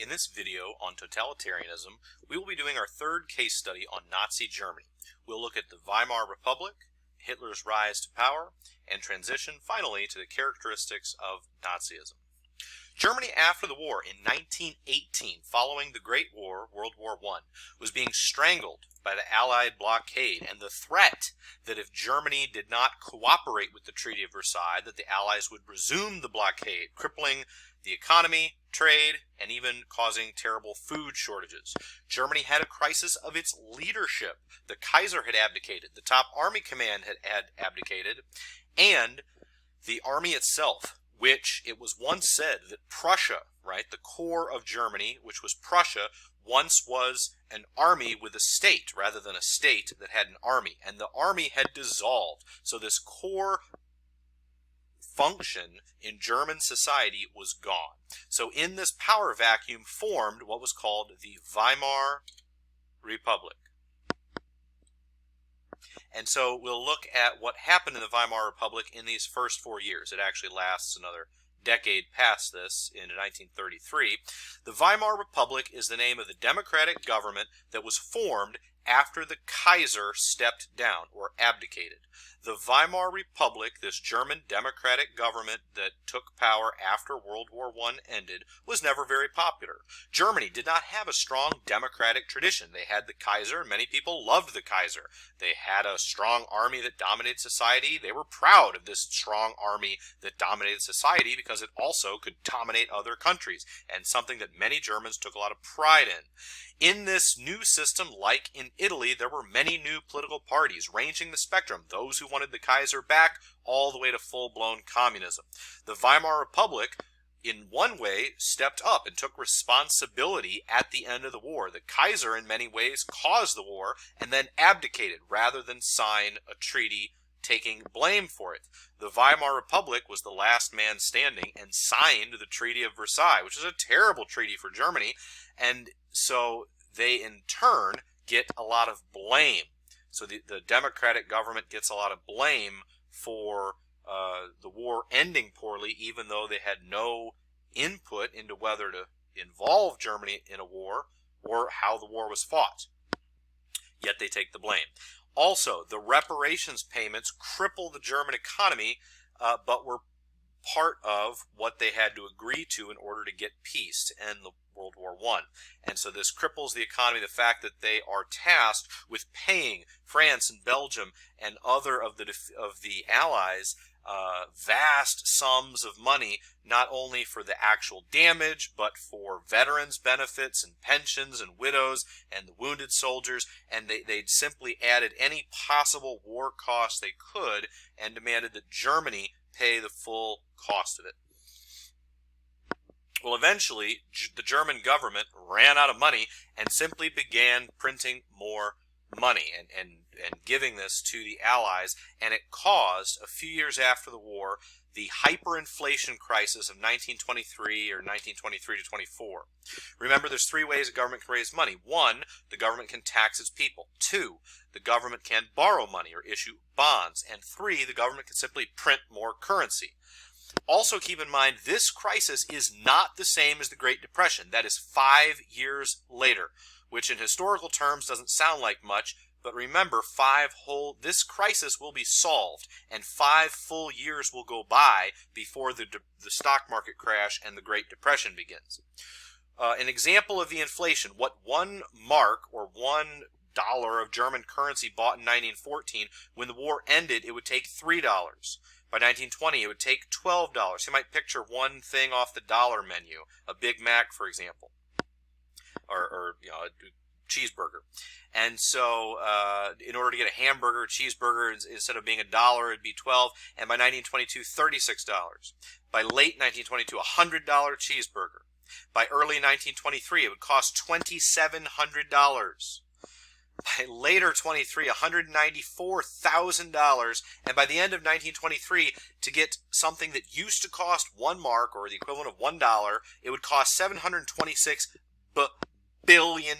In this video on totalitarianism, we will be doing our third case study on Nazi Germany. We'll look at the Weimar Republic, Hitler's rise to power, and transition finally to the characteristics of Nazism. Germany after the war in 1918, following the Great War, World War I, was being strangled by the Allied blockade and the threat that if Germany did not cooperate with the Treaty of Versailles, that the Allies would resume the blockade, crippling the economy, trade, and even causing terrible food shortages. Germany had a crisis of its leadership. The Kaiser had abdicated, the top army command had abdicated, and the army itself, which it was once said that Prussia, right, the core of Germany, which was Prussia, once was an army with a state rather than a state that had an army, and the army had dissolved. So this core function in German society was gone. So in this power vacuum formed what was called the Weimar Republic. And so we'll look at what happened in the Weimar Republic in these first 4 years. It actually lasts another decade past this, in 1933. The Weimar Republic is the name of the democratic government that was formed after the Kaiser stepped down or abdicated. The Weimar Republic, this German democratic government that took power after World War I ended, was never very popular. Germany did not have a strong democratic tradition. They had the Kaiser, and many people loved the Kaiser. They had a strong army that dominated society. They were proud of this strong army that dominated society because it also could dominate other countries, and something that many Germans took a lot of pride in. In this new system, like in Italy, there were many new political parties ranging the spectrum, those who wanted the Kaiser back all the way to full-blown communism. The Weimar Republic, in one way, stepped up and took responsibility at the end of the war. The Kaiser, in many ways, caused the war and then abdicated rather than sign a treaty taking blame for it. The Weimar Republic was the last man standing and signed the Treaty of Versailles, which is a terrible treaty for Germany, and so they in turn get a lot of blame. So the democratic government gets a lot of blame for the war ending poorly, even though they had no input into whether to involve Germany in a war or how the war was fought. Yet they take the blame. Also, the reparations payments cripple the German economy, but were part of what they had to agree to in order to get peace to end the World War I. And so this cripples the economy, the fact that they are tasked with paying France and Belgium and other of the Allies vast sums of money, not only for the actual damage, but for veterans' benefits and pensions and widows and the wounded soldiers, and they'd simply added any possible war costs they could and demanded that Germany pay the full cost of it. Well, eventually, the German government ran out of money and simply began printing more money and giving this to the Allies, and it caused, a few years after the war, the hyperinflation crisis of 1923 or 1923 to 24. Remember, there's three ways a government can raise money. One, the government can tax its people. Two, the government can borrow money or issue bonds. And three, the government can simply print more currency. Also keep in mind, this crisis is not the same as the Great Depression. That is 5 years later, which in historical terms doesn't sound like much, but remember, this crisis will be solved, and 5 full years will go by before the stock market crash and the Great Depression begins. An example of the inflation, what 1 mark or $1 of German currency bought in 1914, when the war ended, it would take $3. By 1920, it would take $12. You might picture one thing off the dollar menu, a Big Mac, for example, or you know, a cheeseburger. And so in order to get a hamburger or cheeseburger, instead of being $1, it'd be $12, and by 1922, $36. By late 1922, a $100 cheeseburger. By early 1923, it would cost $2,700. By later 23, $194,000, and by the end of 1923, to get something that used to cost 1 mark, or the equivalent of $1, it would cost $726 billion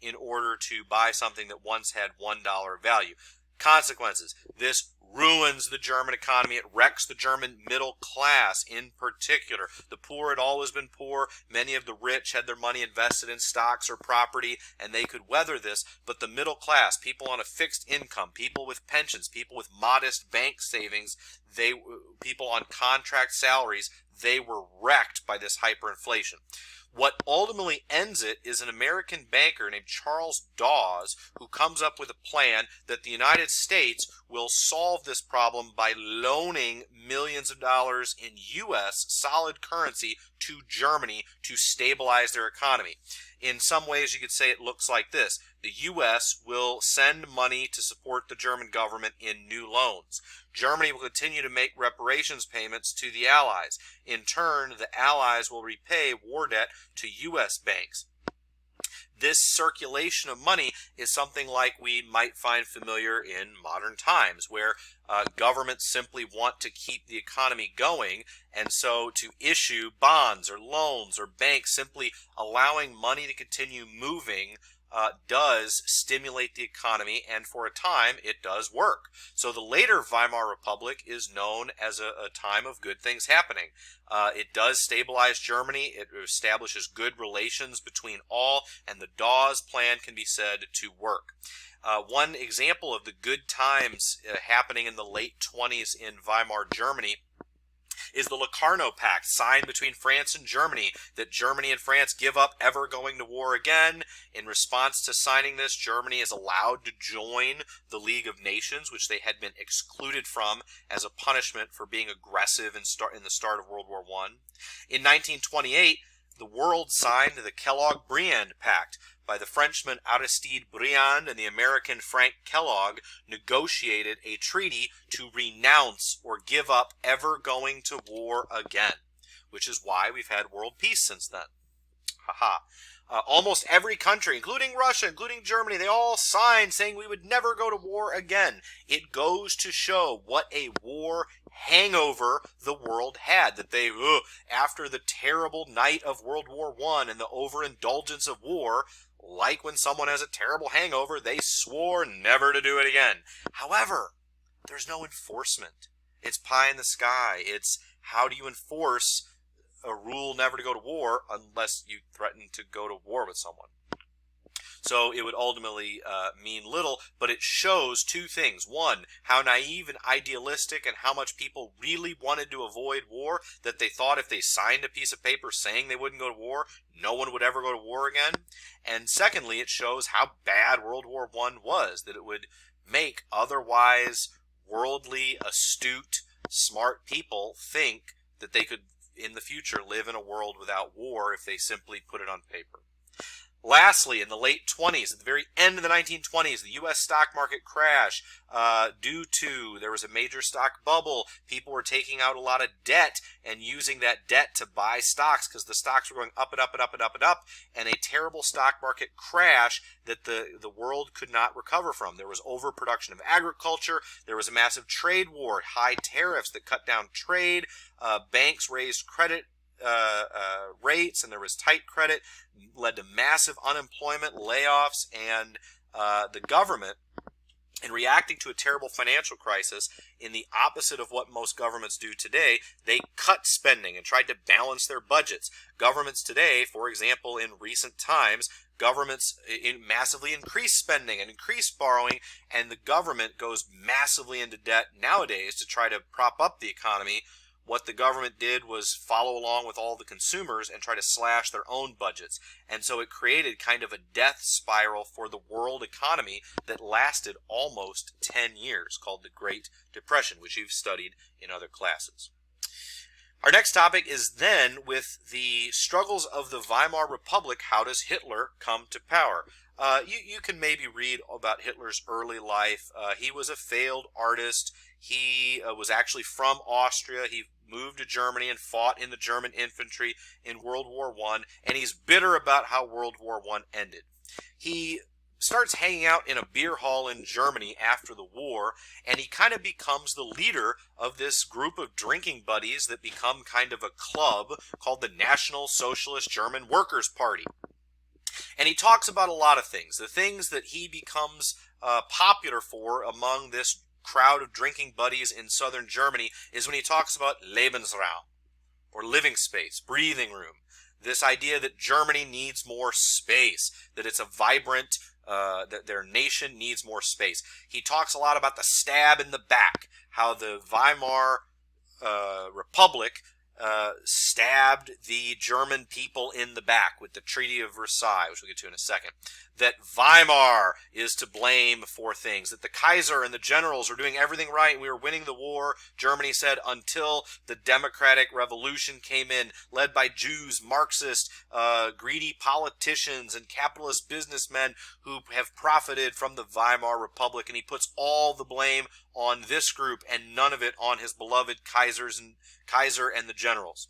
in order to buy something that once had $1 value. Consequences: this ruins the German economy. It wrecks the German middle class in particular. The poor had always been poor. Many of the rich had their money invested in stocks or property, and they could weather this. But the middle class, people on a fixed income, people with pensions, people with modest bank savings, people on contract salaries, they were wrecked by this hyperinflation. What ultimately ends it is an American banker named Charles Dawes, who comes up with a plan that the United States will solve this problem by loaning millions of dollars in U.S. solid currency to Germany to stabilize their economy. In some ways, you could say it looks like this. The U.S. will send money to support the German government in new loans. Germany will continue to make reparations payments to the Allies. In turn, the Allies will repay war debt to U.S. banks. This circulation of money is something like we might find familiar in modern times, where governments simply want to keep the economy going, and so to issue bonds or loans or banks simply allowing money to continue moving does stimulate the economy, and for a time it does work. So the later Weimar Republic is known as a time of good things happening. It does stabilize Germany. It establishes good relations between all, and the Dawes plan can be said to work. One example of the good times happening in the late 20s in Weimar Germany is the Locarno Pact, signed between France and Germany, that Germany and France give up ever going to war again. In response to signing this, Germany is allowed to join the League of Nations, which they had been excluded from as a punishment for being aggressive in the start of World War I. In 1928, the world signed the Kellogg-Briand Pact. By the Frenchman Aristide Briand and the American Frank Kellogg, negotiated a treaty to renounce or give up ever going to war again, which is why we've had world peace since then. Almost every country, including Russia, including Germany, they all signed saying we would never go to war again. It goes to show what a war hangover the world had, that they, after the terrible night of World War I and the overindulgence of war, like when someone has a terrible hangover, they swore never to do it again. However, there's no enforcement. It's pie in the sky. It's how do you enforce a rule never to go to war unless you threaten to go to war with someone? So it would ultimately mean little, but it shows two things. One, how naive and idealistic and how much people really wanted to avoid war, that they thought if they signed a piece of paper saying they wouldn't go to war, no one would ever go to war again. And secondly, it shows how bad World War I was, that it would make otherwise worldly, astute, smart people think that they could, in the future, live in a world without war if they simply put it on paper. Lastly, in the late 20s, at the very end of the 1920s, the U.S. stock market crash due to, there was a major stock bubble. People were taking out a lot of debt and using that debt to buy stocks because the stocks were going up and up and up and up and up, and a terrible stock market crash that the world could not recover from. There was overproduction of agriculture. There was a massive trade war, high tariffs that cut down trade. Banks raised credit rates, and there was tight credit, led to massive unemployment, layoffs, and the government, in reacting to a terrible financial crisis, in the opposite of what most governments do today, they cut spending and tried to balance their budgets. Governments today, for example, in recent times, governments massively increase spending and increase borrowing, and the government goes massively into debt nowadays to try to prop up the economy. What the government did was follow along with all the consumers and try to slash their own budgets. And so it created kind of a death spiral for the world economy that lasted almost 10 years, called the Great Depression, which you've studied in other classes. Our next topic is then with the struggles of the Weimar Republic. How does Hitler come to power? You can maybe read about Hitler's early life. He was a failed artist. He was actually from Austria. He moved to Germany and fought in the German infantry in World War I, and he's bitter about how World War I ended. He starts hanging out in a beer hall in Germany after the war, and he kind of becomes the leader of this group of drinking buddies that become kind of a club called the National Socialist German Workers' Party. And he talks about a lot of things. The things that he becomes popular for among this crowd of drinking buddies in southern Germany is when he talks about Lebensraum, or living space, breathing room. This idea that Germany needs more space, that it's a vibrant, that their nation needs more space. He talks a lot about the stab in the back, how the Weimar Republic stabbed the German people in the back with the Treaty of Versailles, which we'll get to in a second. That Weimar is to blame for things, that the Kaiser and the generals are doing everything right, we were winning the war, Germany said, until the democratic revolution came in, led by Jews, Marxist, greedy politicians, and capitalist businessmen who have profited from the Weimar Republic, and he puts all the blame on this group and none of it on his beloved Kaiser and the generals.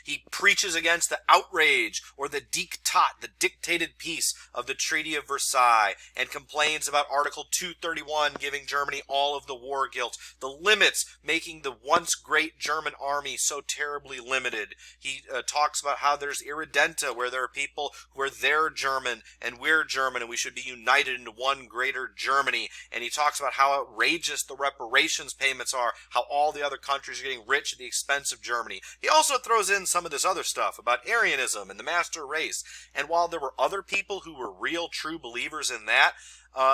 He preaches against the outrage or the Diktat, the dictated peace of the Treaty of Versailles, and complains about Article 231 giving Germany all of the war guilt, the limits making the once great German army so terribly limited. He talks about how there's irredenta, where there are people who are they're German and we're German and we should be united into one greater Germany. And he talks about how outrageous the reparations payments are, how all the other countries are getting rich at the expense of Germany. He also throws in some of this other stuff about Aryanism and the master race. And while there were other people who were real true believers in that,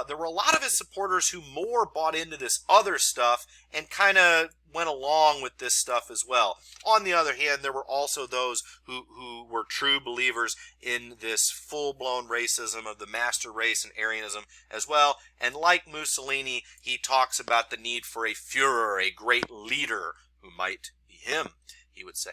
there were a lot of his supporters who more bought into this other stuff and kind of went along with this stuff as well. On the other hand, there were also those who were true believers in this full-blown racism of the master race and Aryanism as well. And like Mussolini, he talks about the need for a Führer, a great leader, who might be him, he would say.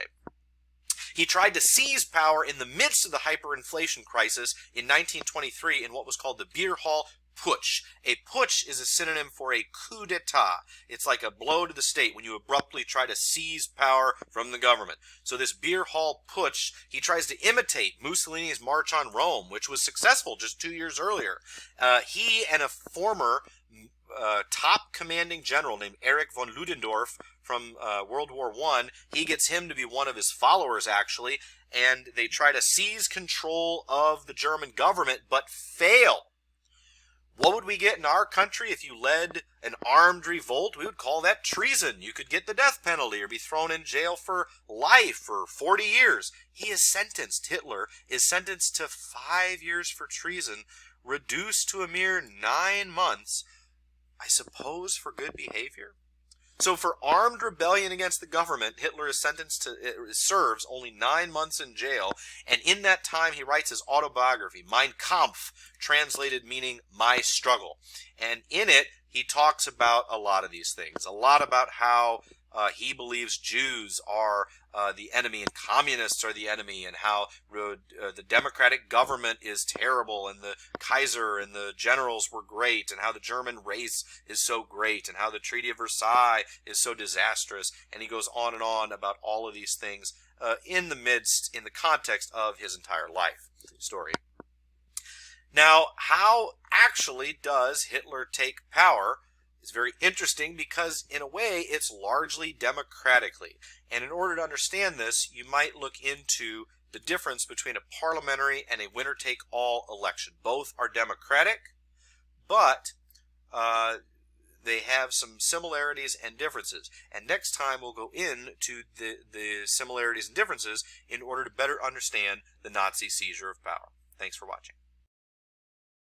He tried to seize power in the midst of the hyperinflation crisis in 1923 in what was called the Beer Hall Putsch. A putsch is a synonym for a coup d'etat. It's like a blow to the state when you abruptly try to seize power from the government. So this Beer Hall Putsch, he tries to imitate Mussolini's March on Rome, which was successful just 2 years earlier. He and a former top commanding general named Erich von Ludendorff from World War I, he gets him to be one of his followers, actually, and they try to seize control of the German government, but fail. What would we get in our country if you led an armed revolt? We would call that treason. You could get the death penalty or be thrown in jail for life for 40 years. He is sentenced, Hitler is sentenced to 5 years for treason, reduced to a mere 9 months, I suppose for good behavior. So for armed rebellion against the government, Hitler is sentenced to, serves only 9 months in jail, and in that time he writes his autobiography, Mein Kampf, translated meaning my struggle. And in it, he talks about a lot of these things, a lot about how he believes Jews are the enemy and communists are the enemy, and how the democratic government is terrible and the Kaiser and the generals were great, and how the German race is so great, and how the Treaty of Versailles is so disastrous. And he goes on and on about all of these things in the context of his entire life story. Now, how actually does Hitler take power? Is very interesting because, in a way, it's largely democratically. And in order to understand this, you might look into the difference between a parliamentary and a winner-take-all election. Both are democratic, but they have some similarities and differences. And next time we'll go into the similarities and differences in order to better understand the Nazi seizure of power. Thanks for watching.